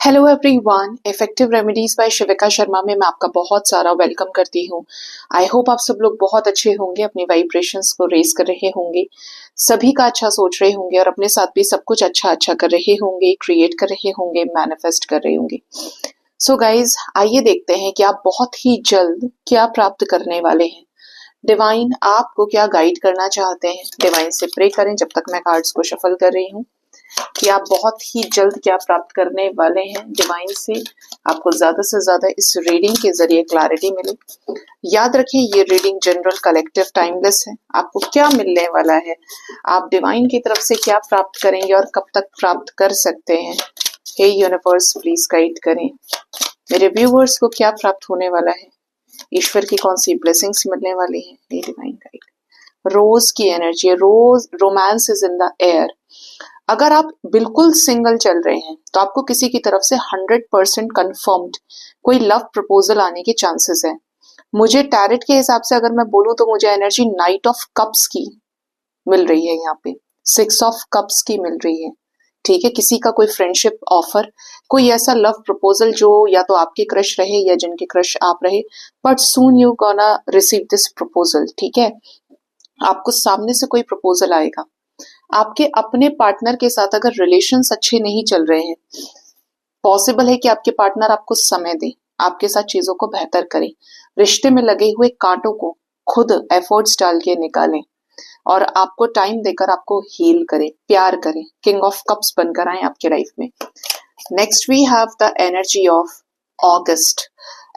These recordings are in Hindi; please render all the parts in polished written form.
Hello everyone, effective remedies by Shivika Sharma में मैं आपका बहुत सारा वेलकम करती हूँ। आई होप आप सब लोग बहुत अच्छे होंगे, अपनी वाइब्रेशंस को रेज कर रहे होंगे, सभी का अच्छा सोच रहे होंगे और अपने साथ भी सब कुछ अच्छा अच्छा कर रहे होंगे, क्रिएट कर रहे होंगे, मैनिफेस्ट कर रहे होंगे। सो गाइज, आइए देखते हैं कि आप बहुत ही जल्द क्या प्राप्त करने वाले हैं। डिवाइन आपको क्या गाइड करना चाहते हैं, डिवाइन से प्रे करें जब तक मैं कार्ड्स को शफल कर रही हूँ कि आप बहुत ही जल्द क्या प्राप्त करने वाले हैं। डिवाइन से आपको ज्यादा से ज्यादा इस रीडिंग के जरिए क्लैरिटी मिले। याद रखें, ये रीडिंग जनरल, कलेक्टिव, टाइमलेस है। आपको क्या मिलने वाला है, आप डिवाइन की तरफ से क्या प्राप्त करेंगे और कब तक प्राप्त कर सकते हैं। हे यूनिवर्स, प्लीज गाइड करें मेरे व्यूवर्स को क्या प्राप्त होने वाला है, ईश्वर की कौन सी ब्लेसिंग्स मिलने वाली है। हे डिवाइन गाइड। रोज की एनर्जी, रोज romance is in the air. अगर आप बिल्कुल सिंगल चल रहे हैं तो आपको किसी की तरफ से 100% कंफर्म्ड कोई लव प्रपोजल आने के चांसेस है। मुझे टैरेट के हिसाब से अगर मैं बोलूं तो मुझे एनर्जी नाइट ऑफ कप्स की मिल रही है, यहाँ पे 6 ऑफ कप्स की मिल रही है। ठीक है, किसी का कोई फ्रेंडशिप ऑफर, कोई ऐसा लव प्रपोजल जो या तो आपके क्रश रहे या जिनके क्रश आप रहे, but soon you gonna receive this proposal. ठीक है, आपको सामने से कोई प्रपोजल आएगा। आपके अपने पार्टनर के साथ अगर रिलेशंस अच्छे नहीं चल रहे हैं, पॉसिबल है कि आपके पार्टनर आपको समय दे, आपके साथ चीजों को बेहतर करें, रिश्ते में लगे हुए कांटों को खुद एफर्ट्स डाल के निकालें और आपको टाइम देकर आपको हील करें, प्यार करें, किंग ऑफ कप्स बनकर आए आपके लाइफ में। Next we have the energy of August.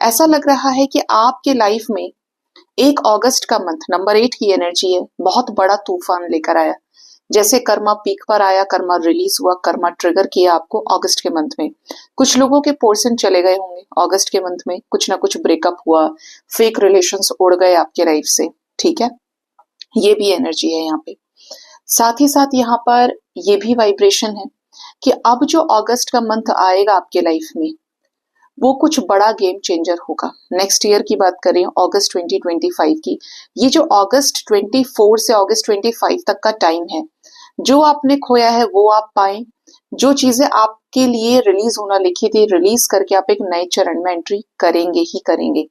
ऐसा लग रहा है कि आपके लाइफ में 1 अगस्त का मंथ नंबर 8 की एनर्जी है, बहुत बड़ा तूफान लेकर आया। जैसे कर्मा पीक पर आया, कर्मा रिलीज हुआ, कर्मा ट्रिगर किया आपको अगस्त के मंथ में। कुछ लोगों के पोर्शन चले गए होंगे अगस्त के मंथ में, कुछ ना कुछ ब्रेकअप हुआ, फेक रिलेशंस उड़ गए आपके लाइफ से। ठीक है, ये भी एनर्जी है यहाँ पे। साथ ही साथ यहाँ पर ये भी वाइब्रेशन है कि अब जो अगस्त का मंथ आएगा आपके लाइफ में, वो कुछ बड़ा गेम चेंजर होगा। नेक्स्ट ईयर की बात करें, अगस्त 2025 की, ये जो अगस्त 24 से अगस्त 25 तक का टाइम है, जो आपने खोया है वो आप पाएं, जो चीजें आपके लिए रिलीज होना लिखी थी, रिलीज करके आप एक नए चरण में एंट्री करेंगे ही करेंगे।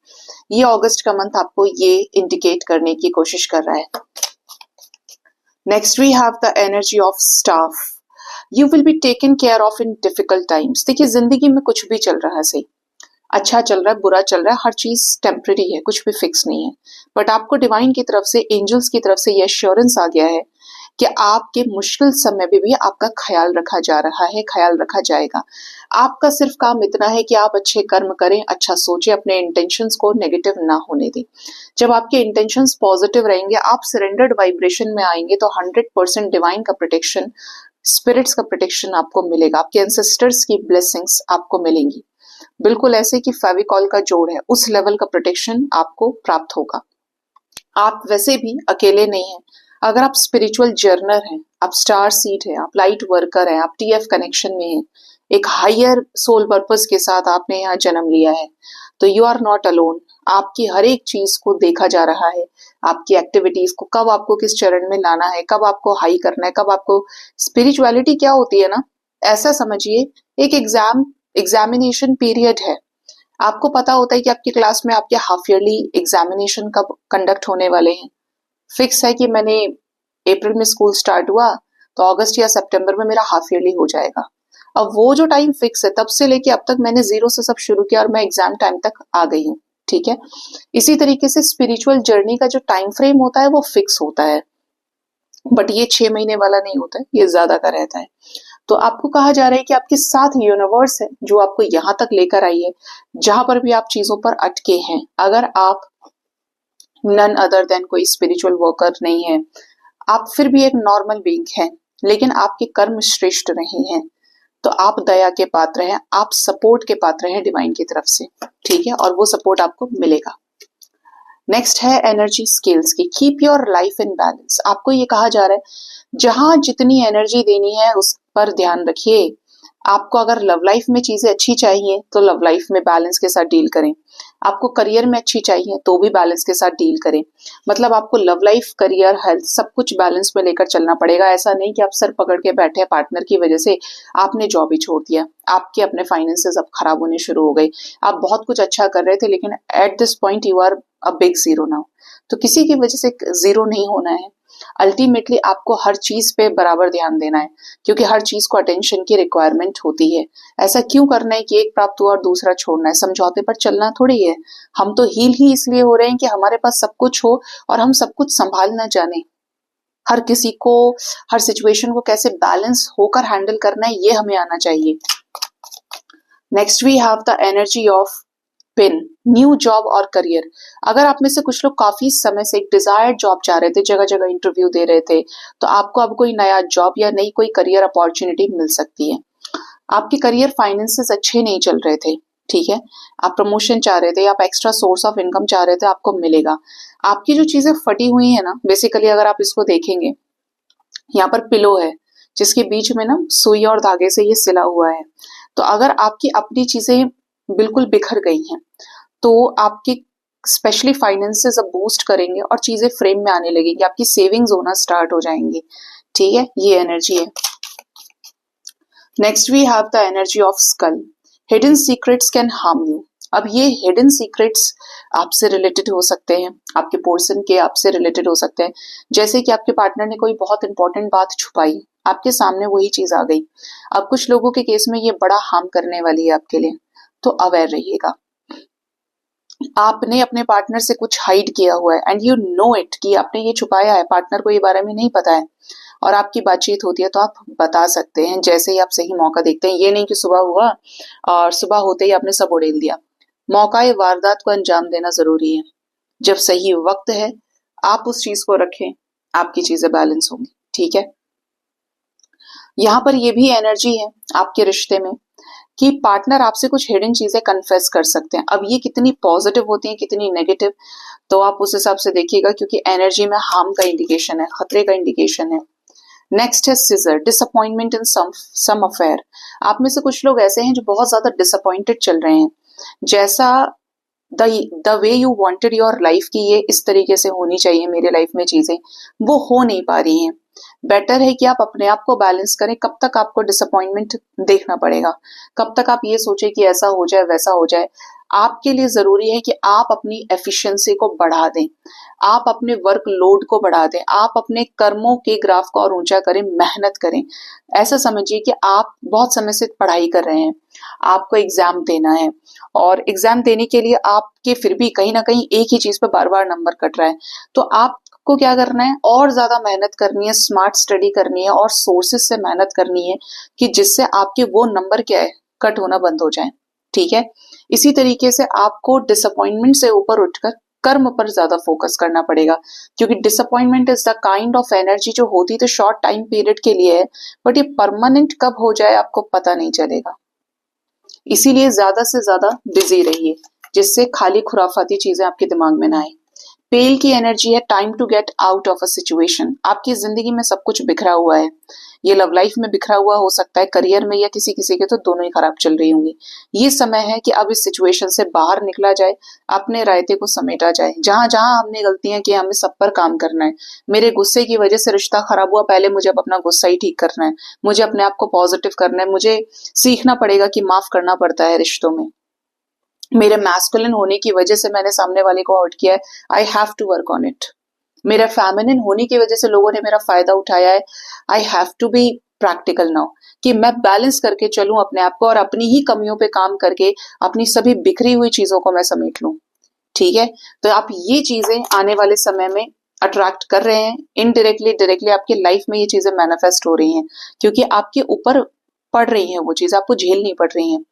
ये अगस्त का मंथ आपको ये इंडिकेट करने की कोशिश कर रहा है। Next we have the energy of staff. You will be taken care of in difficult times. देखिए, जिंदगी में कुछ भी चल रहा है, सही अच्छा चल रहा है, बुरा चल रहा है, हर चीज टेम्पररी है, कुछ भी फिक्स नहीं है। बट आपको डिवाइन की तरफ से, एंजल्स की तरफ से ये एश्योरेंस आ गया है कि आपके मुश्किल समय में भी आपका ख्याल रखा जा रहा है, ख्याल रखा जाएगा। आपका सिर्फ काम इतना है कि आप अच्छे कर्म करें, अच्छा सोचें, अपने इंटेंशंस को नेगेटिव ना होने दें। जब आपके इंटेंशंस पॉजिटिव रहेंगे, आप सरेंडर्ड वाइब्रेशन में आएंगे, तो 100% डिवाइन का प्रोटेक्शन, स्पिरिट्स का प्रोटेक्शन आपको मिलेगा, आपके एंसेस्टर्स की ब्लेसिंग्स आपको मिलेंगी। बिल्कुल ऐसे कि फेविकॉल का जोड़ है, उस लेवल का प्रोटेक्शन आपको प्राप्त होगा। आप वैसे भी अकेले नहीं हैं। अगर आप स्पिरिचुअल जर्नर हैं, आप स्टार सीड हैं, आप लाइट वर्कर हैं, आप टीएफ कनेक्शन में हैं, एक हायर सोल पर्पस के साथ आपने यहाँ जन्म लिया है, तो यू आर नॉट अलोन। आपकी हर एक चीज को देखा जा रहा है, आपकी एक्टिविटीज को, कब आपको किस चरण में लाना है, कब आपको हाई करना है, कब आपको। स्पिरिचुअलिटी क्या होती है ना, ऐसा समझिए, एक एग्जामिनेशन पीरियड है। आपको पता होता है कि आपकी क्लास में आपके हाफ ईयरली एग्जामिनेशन कब कंडक्ट होने वाले हैं। फिक्स है कि मैंने अप्रैल में स्कूल स्टार्ट हुआ तो अगस्त या सितंबर में मेरा हाफ ईयरली हो जाएगा। अब वो जो टाइम फिक्स है, तब से लेके अब तक मैंने जीरो से सब शुरू किया और मैं एग्जाम टाइम तक आ गई हूँ। ठीक है, इसी तरीके से स्पिरिचुअल जर्नी का जो टाइम फ्रेम होता है वो फिक्स होता है, बट ये 6 महीने वाला नहीं होता है, ये ज्यादा का रहता है। तो आपको कहा जा रहा है कि आपके साथ यूनिवर्स है जो आपको यहाँ तक लेकर आई है, जहां पर भी आप चीजों पर अटके हैं। अगर आप नन अदर देन कोई स्पिरिचुअल वर्कर नहीं है, आप फिर भी एक नॉर्मल बीइंग हैं, लेकिन आपके कर्म श्रेष्ठ नहीं हैं, तो आप दया के पात्र हैं, आप सपोर्ट के पात्र हैं डिवाइन की तरफ से। ठीक है, और वो सपोर्ट आपको मिलेगा। नेक्स्ट है एनर्जी स्केल्स की। Keep your life in balance. आपको ये कहा जा रहा है, जहां जितनी एनर्जी देनी है उस पर ध्यान रखिए। आपको अगर लव लाइफ में चीजें अच्छी चाहिए तो लव लाइफ में बैलेंस के साथ डील करें। आपको करियर में अच्छी चाहिए तो भी बैलेंस के साथ डील करें। मतलब आपको लव लाइफ, करियर, हेल्थ सब कुछ बैलेंस में लेकर चलना पड़ेगा। ऐसा नहीं कि आप सर पकड़ के बैठे हैं पार्टनर की वजह से, आपने जॉब ही छोड़ दिया, आपके अपने फाइनेंसेस अब खराब होने शुरू हो गए, आप बहुत कुछ अच्छा कर रहे थे लेकिन at this point you are a big zero now. तो किसी की वजह से जीरो नहीं होना है। अल्टीमेटली आपको हर चीज पे बराबर ध्यान देना है, क्योंकि हर चीज को अटेंशन की रिक्वायरमेंट होती है। ऐसा क्यों करना है कि एक प्राप्त हुआ और दूसरा छोड़ना है? समझौते पर चलना थोड़ी है। हम तो हील ही इसलिए हो रहे हैं कि हमारे पास सब कुछ हो और हम सब कुछ संभालना जाने। हर किसी को, हर सिचुएशन को कैसे बैलेंस होकर हैंडल करना है, ये हमें आना चाहिए। Next we have the energy of pin, new job और करियर। अगर आप में से कुछ लोग काफी समय से एक डिजायर्ड जॉब चाह रहे थे, जगह जगह इंटरव्यू दे रहे थे, तो आपको अब कोई नया जॉब या नई कोई करियर अपॉर्चुनिटी मिल सकती है। आपके करियर फाइनेंसेस अच्छे नहीं चल रहे थे, ठीक है, आप प्रमोशन चाह रहे थे, आप एक्स्ट्रा सोर्स ऑफ इनकम चाह रहे थे, आपको मिलेगा। आपकी जो चीजें फटी हुई है ना, बेसिकली अगर आप इसको देखेंगे, यहाँ पर पिलो है जिसके बीच में ना सुई और धागे से ये सिला हुआ है। तो अगर आपकी अपनी चीजें बिल्कुल बिखर गई हैं तो आपके स्पेशली फाइनेंसेस अब बूस्ट करेंगे और चीजें फ्रेम में आने लगेंगी, आपकी सेविंग्स होना स्टार्ट हो जाएंगी। ठीक है, ये एनर्जी है। Next we have the energy of skull, hidden secrets can harm you. अब ये हिडन सीक्रेट्स आपसे रिलेटेड हो सकते हैं, आपके पर्सन के आपसे रिलेटेड हो सकते हैं। जैसे कि आपके पार्टनर ने कोई बहुत इंपॉर्टेंट बात छुपाई, आपके सामने वही चीज आ गई। अब कुछ लोगों के केस में ये बड़ा हार्म करने वाली है आपके लिए, तो अवेयर रहिएगा। आपने अपने पार्टनर से कुछ हाइड किया हुआ है एंड यू नो इट कि आपने ये छुपाया है, पार्टनर को ये बारे में नहीं पता है, और आपकी बातचीत होती है तो आप बता सकते हैं जैसे ही आप सही मौका देखते हैं। ये नहीं कि सुबह हुआ और सुबह होते ही आपने सब उड़ेल दिया। मौका या वारदात को अंजाम देना जरूरी है। जब सही वक्त है आप उस चीज को रखें, आपकी चीजें बैलेंस होंगी। ठीक है, यहाँ पर ये भी एनर्जी है आपके रिश्ते में कि पार्टनर आपसे कुछ हिडन चीजें कन्फेस कर सकते हैं। अब ये कितनी पॉजिटिव होती हैं, कितनी नेगेटिव, तो आप उस हिसाब से देखिएगा, क्योंकि एनर्जी में हार्म का इंडिकेशन है, खतरे का इंडिकेशन है। नेक्स्ट है सिजर, डिसअपॉइंटमेंट इन सम अफेयर। आप में से कुछ लोग ऐसे हैं जो बहुत ज्यादा डिसअपॉइंटेड चल रहे हैं। जैसा the way you wanted your life की ये इस तरीके से होनी चाहिए मेरे लाइफ में चीजें, वो हो नहीं पा रही हैं। बेटर है कि आप अपने आप को बैलेंस करें। कब तक आपको डिसअपॉइंटमेंट देखना पड़ेगा? कब तक आप ये सोचे कि ऐसा हो जाए वैसा हो जाए? आपके लिए जरूरी है कि आप अपनी एफिशिएंसी को बढ़ा दें, आप अपने वर्क लोड को बढ़ा दें, आप अपने कर्मों के ग्राफ को और ऊंचा करें, मेहनत करें। ऐसा समझिए कि आप बहुत समय से पढ़ाई कर रहे हैं, आपको एग्जाम देना है, और एग्जाम देने के लिए आपके फिर भी कहीं ना कहीं एक ही चीज पे बार बार नंबर कट रहा है, तो आपको क्या करना है? और ज्यादा मेहनत करनी है, स्मार्ट स्टडी करनी है और सोर्सेस से मेहनत करनी है कि जिससे आपके वो नंबर क्या है, कट होना बंद हो जाए। ठीक है, इसी तरीके से आपको डिसअपॉइंटमेंट से ऊपर उठकर कर्म पर ज्यादा फोकस करना पड़ेगा, क्योंकि disappointment is the kind of energy जो होती तो शॉर्ट टाइम पीरियड के लिए है, बट ये परमानेंट कब हो जाए आपको पता नहीं चलेगा। इसीलिए ज्यादा से ज्यादा बिजी रहिए, जिससे खाली खुराफाती चीजें आपके दिमाग में ना आए। पेल की एनर्जी है time to get out of a situation. आपकी जिंदगी में सब कुछ बिखरा हुआ है, ये लव लाइफ में बिखरा हुआ हो सकता है, करियर में, या किसी किसी के तो दोनों ही खराब चल रही होंगी। ये समय है कि अब इस सिचुएशन से बाहर निकला जाए, अपने रायते को समेटा जाए। जहां जहां हमने गलतियां की हमें सब पर काम करना है। मेरे गुस्से की वजह से रिश्ता खराब हुआ, पहले मुझे अब अपना गुस्सा ही ठीक करना है, मुझे अपने आप को पॉजिटिव करना है, मुझे सीखना पड़ेगा कि माफ करना पड़ता है रिश्तों में। मेरे मैस्कुलिन होने की वजह से मैंने सामने वाले को हर्ट किया है, I have to work on it. मेरा फेमिनिन होने की वजह से लोगों ने मेरा फायदा उठाया है, I have to be practical now, कि मैं बैलेंस करके चलूं अपने आप को और अपनी ही कमियों पे काम करके अपनी सभी बिखरी हुई चीजों को मैं समेट लूं। ठीक है, तो आप ये चीजें आने वाले समय में अट्रैक्ट कर रहे हैं, इनडायरेक्टली डायरेक्टली आपकी लाइफ में ये चीजें मैनिफेस्ट हो रही हैं, क्योंकि आपके ऊपर पड़ रही हैं वो चीज, आपको झेलनी पड़ रही हैं।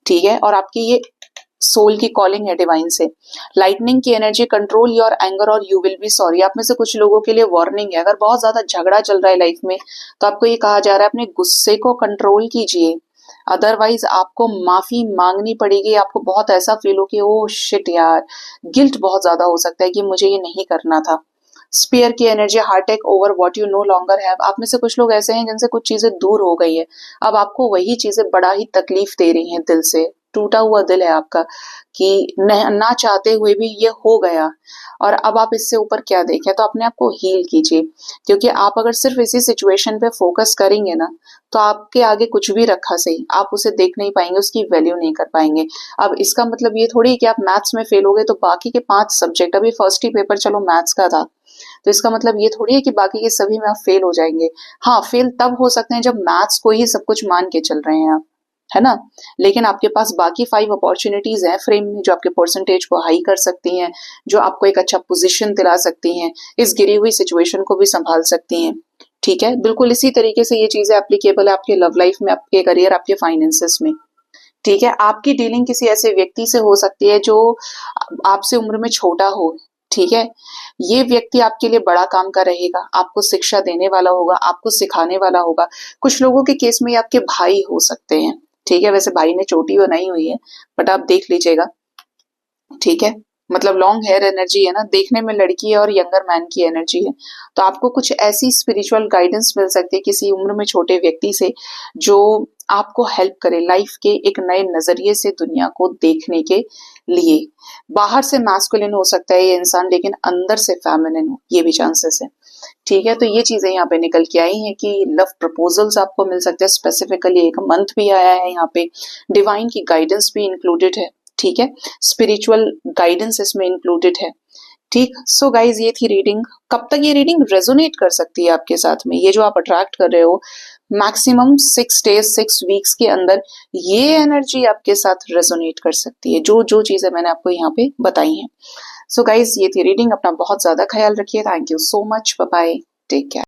ठीक है, और आपकी ये सोल की कॉलिंग है डिवाइन से। लाइटनिंग की एनर्जी, कंट्रोल योर एंगर और यू विल बी सॉरी। आप में से कुछ लोगों के लिए वार्निंग है, अगर बहुत ज्यादा झगड़ा चल रहा है लाइफ में तो आपको ये कहा जा रहा है अपने गुस्से को कंट्रोल कीजिए, अदरवाइज आपको माफी मांगनी पड़ेगी। आपको बहुत ऐसा फील हो कि ओ शिट यार, गिल्ट बहुत ज्यादा हो सकता है कि मुझे ये नहीं करना था। स्पीयर की energy, heart attack over what you know longer have. आप में से कुछ लोग ऐसे हैं जिनसे कुछ चीजें दूर हो गई है, अब आपको वही चीजें बड़ा ही तकलीफ दे रही हैं, दिल से टूटा हुआ दिल है आपका कि ना चाहते हुए भी ये हो गया, और अब आप इससे ऊपर क्या देखें। तो अपने आप को हील कीजिए, क्योंकि आप अगर सिर्फ इसी सिचुएशन पे फोकस करेंगे ना, तो आपके आगे कुछ भी रखा सही, आप उसे देख नहीं पाएंगे, उसकी वैल्यू नहीं कर पाएंगे। अब इसका मतलब ये थोड़ी है कि आप मैथ्स में फेल हो गए तो बाकी के 5 सब्जेक्ट, अभी फर्स्ट ही पेपर चलो मैथ्स का था, तो इसका मतलब ये थोड़ी है कि बाकी के सभी में आप फेल हो जाएंगे। हाँ, फेल तब हो सकते हैं जब मैथ्स को ही सब कुछ मान के चल रहे हैं आप, है ना। लेकिन आपके पास बाकी 5 अपॉर्चुनिटीज हैं फ्रेम में, जो आपके परसेंटेज को हाई कर सकती हैं, जो आपको एक अच्छा पोजीशन दिला सकती हैं, इस गिरी हुई सिचुएशन को भी संभाल सकती हैं। ठीक है, बिल्कुल इसी तरीके से ये चीजें एप्लीकेबल है आपके लव लाइफ में, आपके करियर, आपके फाइनेंसेस में। ठीक है, आपकी डीलिंग किसी ऐसे व्यक्ति से हो सकती है जो आपसे उम्र में छोटा हो। ठीक है, ये व्यक्ति आपके लिए बड़ा काम का रहेगा, आपको शिक्षा देने वाला होगा, आपको सिखाने वाला होगा। कुछ लोगों के केस में ये आपके भाई हो सकते हैं। ठीक है, वैसे भाई ने चोटी बनाई हुई है, बट आप देख लीजिएगा। ठीक है, मतलब लॉन्ग हेयर एनर्जी है ना, देखने में लड़की है और यंगर मैन की एनर्जी है। तो आपको कुछ ऐसी स्पिरिचुअल गाइडेंस मिल सकती है किसी उम्र में छोटे व्यक्ति से, जो आपको हेल्प करे लाइफ के एक नए नजरिए से दुनिया को देखने के लिए। बाहर से मैस्कुलिन हो सकता है ये इंसान, लेकिन अंदर से फेमिनिन हो, ये भी चांसेस है। ठीक है, तो ये चीजें यहाँ पे निकल के आई हैं कि लव प्रपोजल्स आपको मिल सकते हैं। स्पेसिफिकली एक मंथ भी आया है यहाँ पे, डिवाइन की गाइडेंस भी इंक्लूडेड है। ठीक है, स्पिरिचुअल गाइडेंस इसमें इंक्लूडेड है। ठीक, सो गाइज ये थी रीडिंग। कब तक ये रीडिंग रेजोनेट कर सकती है आपके साथ में, ये जो आप अट्रैक्ट कर रहे हो, मैक्सिमम 6 डेज 6 वीक्स के अंदर ये एनर्जी आपके साथ रेजोनेट कर सकती है, जो जो चीजें मैंने आपको यहाँ पे बताई हैं। सो गाइज ये थी रीडिंग, अपना बहुत ज्यादा ख्याल रखिए। Thank you so much, bye bye, take care.